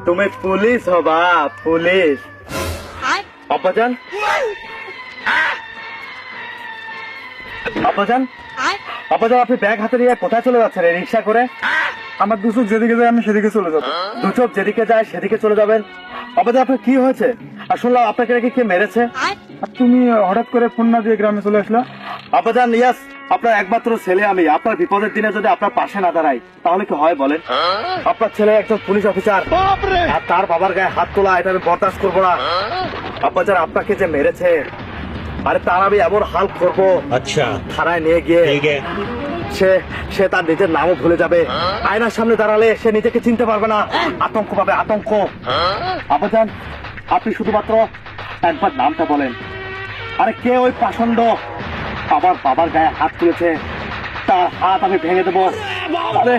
তুমি পুলিশ হবা, পুলিশ। আব্বাজান, আব্বাজান, আব্বাজান, আপনি ব্যাগ হাতে নিয়ে কোথায় চলে যাচ্ছেন রিক্সা করে? আমার দু চোখ যেদিকে যায় আমি সেদিকে চলে যাবো। দু চোখ যেদিকে যায় সেদিকে চলে যাবেন? আব্বাজান, আপনার কি হয়েছে? আর শুনলাম আপনাকে নাকি কে মেরেছে। আর তুমি হঠাৎ করে ফোন না দিয়ে গ্রামে চলে আসলা? আব্বাজান, ইয়াস, আপনার একমাত্র ছেলে আমি। আপনার বিপদের দিনে যদি আপনার পাশে না দাঁড়াই তাহলে কি হয় বলেন? আপনার ছেলে একজন পুলিশ অফিসার আর তার বাবার গায়ে হাত তোলা, এটা আমি বরদাস্ত করবো না। আব্বাজান, আপনাকে যে মেরেছে, আরে তার আমি এমন হাল করবো, अच्छा থানায় নিয়ে গিয়ে ठीक है সে তার নিজের নামও ভুলে যাবে। আয়নার সামনে দাঁড়ালে সে নিজেকে চিনতে পারবে না, আতঙ্ক পাবে, আতঙ্ক। আব্বাজান, আপনি শুধুমাত্র একবার নামটা বলেন। আরে কে ওই পাষণ্ড আমার বাবার গায়ে হাত তুলেছে, তার হাত আমি ভেঙে দেবো। আরে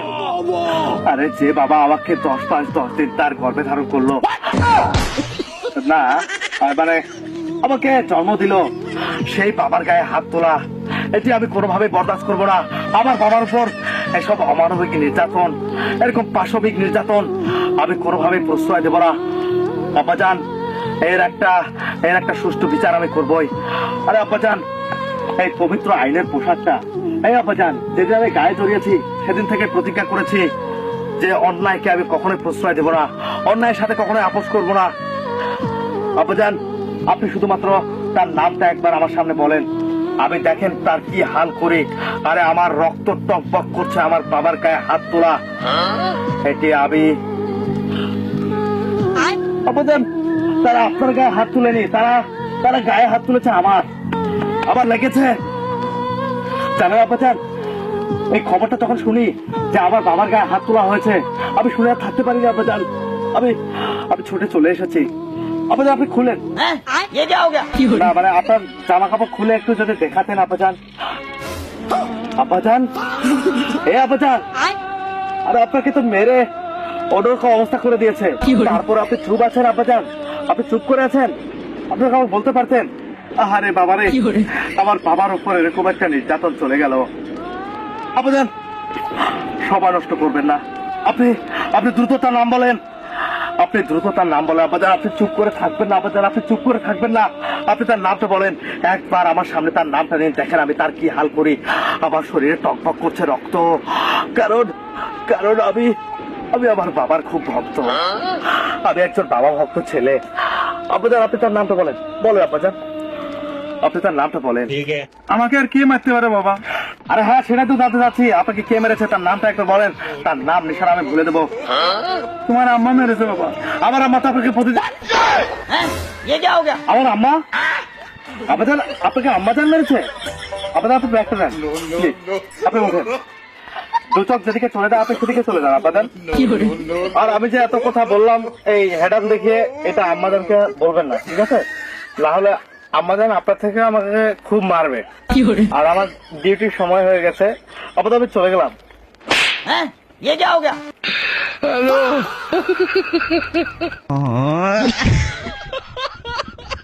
আরে যে বাবা আমাকে 10 দিন তার গর্ভে ধারণ করলো না, মানে আমাকে জন্ম দিল, সেই বাবার গায়ে হাত তোলা, এটি আমি কোনোভাবে বরদাস্ত করবো না। আমার বাবার উপর এসব অমানবিক নির্যাতন, এরকম পাশবিক নির্যাতন আমি কোনোভাবে প্রশ্রয় দেব না। আব্বাজান, এর একটা সুষ্ঠু বিচার আমি করবই। আরে আব্বাজান, এই পবিত্র আইনের পোশাকটা, এই আব্বাজান, যেদিন আমি গায়ে জড়িয়েছি সেদিন থেকে প্রতিজ্ঞা করেছি যে অন্যায়কে আমি কখনোই প্রশ্রয় দেব না, অন্যায়ের সাথে কখনোই আপোষ করবো না। আব্বাজান, আপনি শুধুমাত্র তার নামটা একবার আমার সামনে বলেন, আমি দেখেন তার কি হাল করি। আরে আমার রক্ত টকবক করছে আমার বাবার গায়ে হাত তোলা, এটি আমি। আব্বাজান, তারা আপনার গায়ে হাত তুলেনি, তারা গায়ে হাত তুলেছে আমার লেগেছে। জানেন আব্বাজান, এই খবরটা যখন শুনি যে আমার বাবার গায়ে হাত তোলা হয়েছে, আমি শুনে আর থাকতে পারিনি আব্বাজান। আমি ছুটে চলে এসেছি। আব্বাজান, আপনি খুলেন না, মানে আপনার জামা কাপড় খুলে একটু যদি দেখাতেন আব্বাজান। আব্বাজান, এ আব্বাজান, আরে আপনাকে তো মেরে অনর্থক অবস্থা করে দিয়েছে, তারপর আপনি চুপ আছেন আব্বাজান, আপনি চুপ করে আছেন। আপনাকে আমার বলতে পারতেন। আহারে বাবারে, আমার বাবার উপর এরকম একটা নির্যাতন চলে গেল। আব্বাজান, সময় নষ্ট করবেন না, আপনি দ্রুত তার নাম বলেন, আপনি দ্রুত তার নাম বলেন। আব্বাজান, আপনি চুপ করে থাকবেন না আব্বাজান, আপনি চুপ করে থাকবেন না, আপনি তার নামটা বলেন। একবার আমার সামনে তার নামটা নিন, দেখেন আমি তার কি হাল করি। আমার শরীরে টকবক করছে রক্ত, কারণ আমি আমার বাবার খুব ভক্ত, আমি একজন বাবা ভক্ত ছেলে। আব্বাজান, আপনি তার নামটা বলেন আব্বাজান, আপনি তার নামটা বলেন। ठीक है আমাকে আর কে মারতে পারে বাবা? আরে হ্যাঁ, সেটা তো জানতে চাচ্ছি, আপনাকে কে মেরেছে তার নামটা একটু বলেন, তার নাম নিশানা আমি ভুলে দেবো। তোমার আম্মা মেরেছে বাবা। আমার আম্মা তো আপনাকে প্রতিদিন। আমার আম্মা? আব্বাজান, আপনাকে আম্মাজান মেরেছে? আব্বাজান, আপনি ব্যাগটা নেন, প্লিজ, আপনি উঠেন। দু চোখ যেদিকে চলে যায় আপনি সেদিকে চলে যান আব্বাজান। আর আমি যে এত কথা বললাম এই হেডাম দেখিয়ে, এটা আম্মাজানকে বলবেন না, ঠিক আছে? না হলে আম্মাজান আপনার থেকে আমাকে খুব মারবে। আর আমার ডিউটির সময় হয়ে গেছে, আপাতত আমি চলে গেলাম। হ্যাঁ